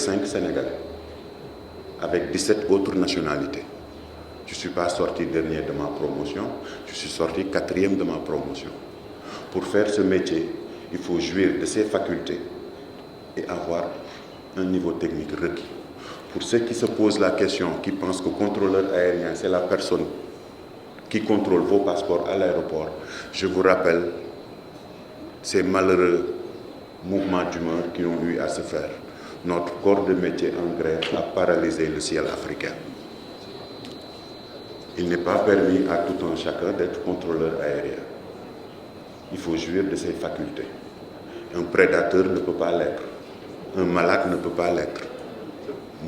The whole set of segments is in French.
5 Sénégalais, avec 17 autres nationalités. Je ne suis pas sorti dernier de ma promotion, je suis sorti 4e de ma promotion. Pour faire ce métier, il faut jouir de ses facultés et avoir un niveau technique requis. Pour ceux qui se posent la question, qui pensent que le contrôleur aérien, c'est la personne qui contrôle vos passeports à l'aéroport, je vous rappelle ces malheureux mouvements d'humeur qui ont eu à se faire. Notre corps de métier en grève a paralysé le ciel africain. Il n'est pas permis à tout un chacun d'être contrôleur aérien. Il faut jouir de ses facultés. Un prédateur ne peut pas l'être. Un malade ne peut pas l'être.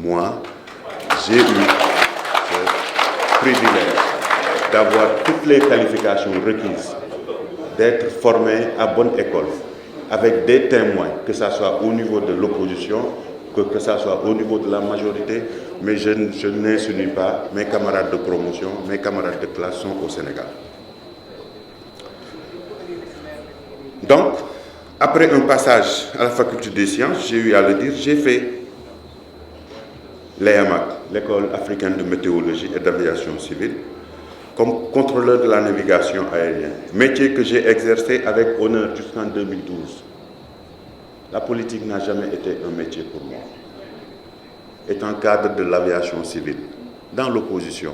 Moi, j'ai eu ce privilège d'avoir toutes les qualifications requises, d'être formé à bonne école, avec des témoins, que ce soit au niveau de l'opposition, que ce soit au niveau de la majorité, mais je n'insinue pas mes camarades de promotion, mes camarades de classe sont au Sénégal. Donc, après un passage à la faculté des sciences, j'ai eu à le dire, j'ai fait l'EAMAC, l'École africaine de météorologie et d'aviation civile, comme contrôleur de la navigation aérienne, métier que j'ai exercé avec honneur jusqu'en 2012. La politique n'a jamais été un métier pour moi. Étant cadre de l'aviation civile, dans l'opposition,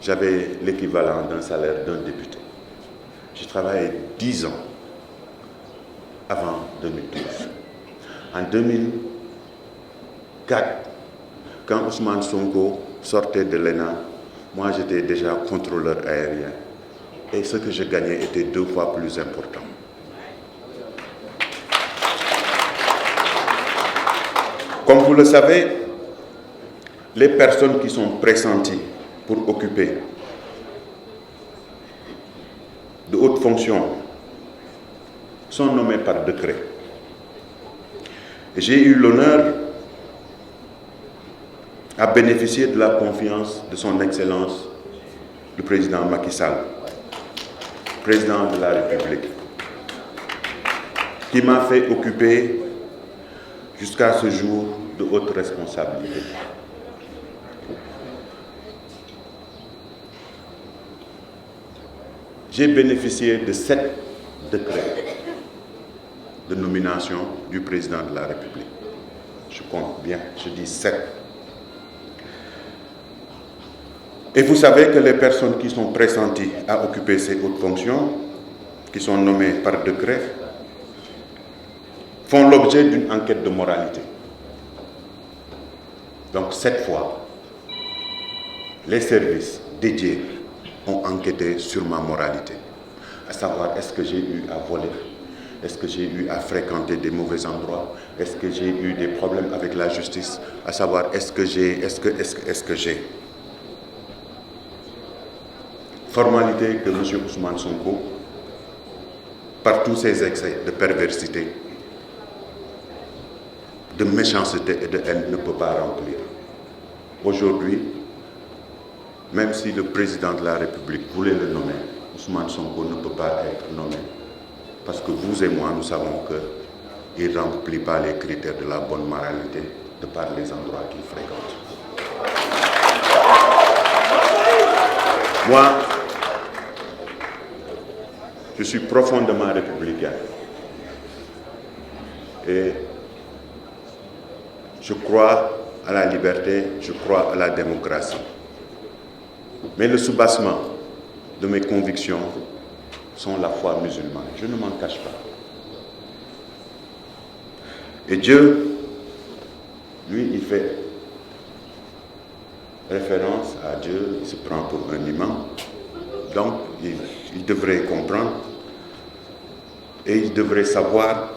j'avais l'équivalent d'un salaire d'un député. J'ai travaillé 10 ans avant 2012. En 2004, quand Ousmane Sonko sortait de l'ENA, moi j'étais déjà contrôleur aérien. Et ce que je gagnais était 2 fois plus important. Comme vous le savez, les personnes qui sont pressenties pour occuper de hautes fonctions sont nommées par décret. J'ai eu l'honneur à bénéficier de la confiance de son Excellence, le président Macky Sall, président de la République, qui m'a fait occuper jusqu'à ce jour de hautes responsabilités. J'ai bénéficié de 7 décrets de nomination du président de la République. Je compte bien, je dis 7. Et vous savez que les personnes qui sont pressenties à occuper ces hautes fonctions, qui sont nommées par décret, font l'objet d'une enquête de moralité. Donc cette fois, les services dédiés ont enquêté sur ma moralité, à savoir est-ce que j'ai eu à voler, est-ce que j'ai eu à fréquenter des mauvais endroits, est-ce que j'ai eu des problèmes avec la justice, à savoir est-ce que j'ai. Formalité que M. Ousmane Sonko, par tous ses excès de perversité, de méchanceté et de haine, ne peut pas remplir. Aujourd'hui, même si le président de la République voulait le nommer, Ousmane Sonko ne peut pas être nommé. Parce que vous et moi, nous savons qu'il ne remplit pas les critères de la bonne moralité de par les endroits qu'il fréquente. Moi, je suis profondément républicain. Et je crois à la liberté, je crois à la démocratie. Mais le soubassement de mes convictions sont la foi musulmane. Je ne m'en cache pas. Et Dieu, lui, il fait référence à Dieu, il se prend pour un imam. Donc, il devrait comprendre et il devrait savoir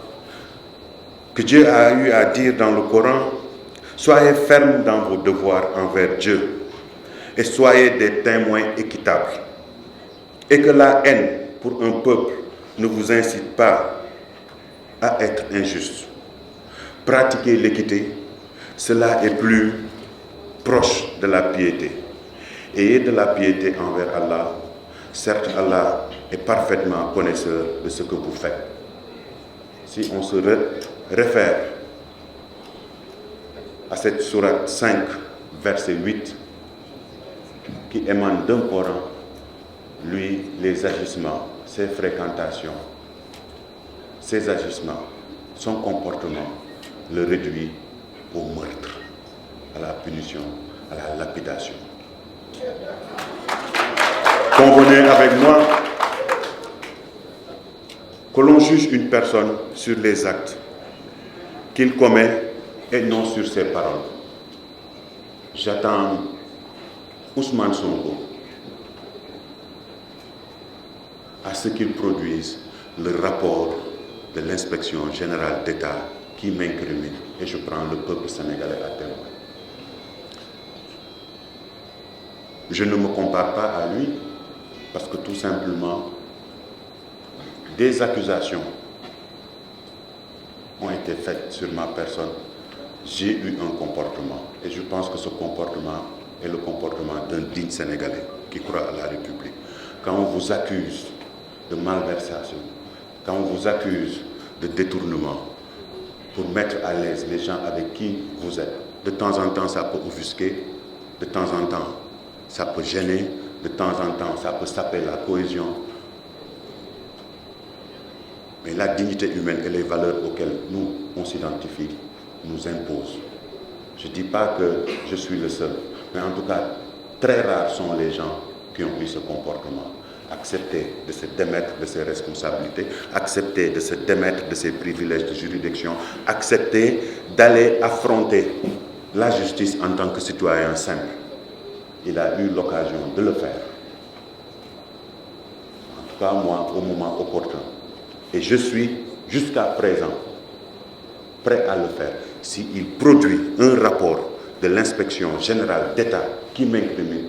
que Dieu a eu à dire dans le Coran: soyez fermes dans vos devoirs envers Dieu et soyez des témoins équitables. Et que la haine pour un peuple ne vous incite pas à être injuste. Pratiquer l'équité, cela est plus proche de la piété. Ayez de la piété envers Allah. Certes, Allah est parfaitement connaisseur de ce que vous faites. Si on se réfère à cette sourate 5, verset 8, qui émane d'un Coran, lui, les agissements, ses fréquentations, ses agissements, son comportement le réduit au meurtre, à la punition, à la lapidation. Convenez avec moi que l'on juge une personne sur les actes qu'il commet et non sur ses paroles. J'attends Ousmane Sonko à ce qu'il produise le rapport de l'inspection générale d'État qui m'incrimine et je prends le peuple sénégalais à témoin. Je ne me compare pas à lui parce que tout simplement des accusations ont été faites sur ma personne. J'ai eu un comportement et je pense que ce comportement est le comportement d'un digne Sénégalais qui croit à la République. Quand on vous accuse de malversation, quand on vous accuse de détournement pour mettre à l'aise les gens avec qui vous êtes, de temps en temps ça peut offusquer, de temps en temps ça peut gêner, de temps en temps ça peut saper la cohésion. Mais la dignité humaine et les valeurs auxquelles nous, on s'identifie, nous imposent. Je ne dis pas que je suis le seul, mais en tout cas, très rares sont les gens qui ont eu ce comportement. Accepter de se démettre de ses responsabilités, accepter de se démettre de ses privilèges de juridiction, accepter d'aller affronter la justice en tant que citoyen simple. Il a eu l'occasion de le faire. En tout cas, moi, au moment opportun. Et je suis, jusqu'à présent, prêt à le faire s'il produit un rapport de l'inspection générale d'État qui m'incrimine.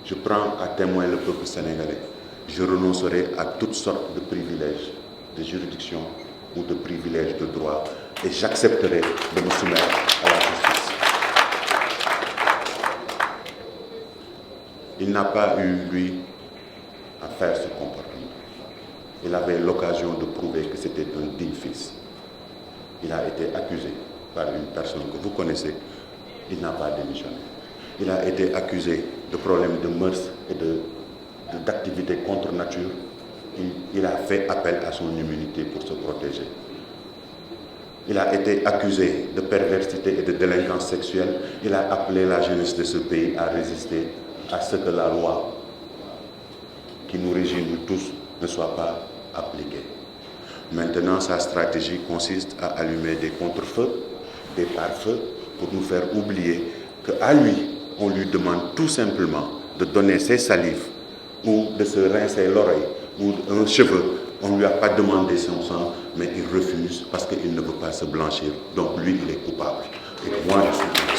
Je prends à témoin le peuple sénégalais. Je renoncerai à toutes sortes de privilèges de juridiction ou de privilèges de droit et j'accepterai de me soumettre à la justice. Il n'a pas eu, lui, à faire ce comportement. Il avait l'occasion de prouver que c'était un digne fils. Il a été accusé par une personne que vous connaissez. Il n'a pas démissionné. Il a été accusé de problèmes de mœurs et d'activités contre nature. Il a fait appel à son immunité pour se protéger. Il a été accusé de perversité et de délinquance sexuelle. Il a appelé la jeunesse de ce pays à résister à ce que la loi qui nous régit nous tous ne soit pas appliquée. Maintenant, sa stratégie consiste à allumer des contre-feux, des pare-feux, pour nous faire oublier qu'à lui, on lui demande tout simplement de donner ses salives ou de se rincer l'oreille ou un cheveu. On ne lui a pas demandé son sang, mais il refuse parce qu'il ne veut pas se blanchir. Donc lui, il est coupable. Et moi, je suis coupable.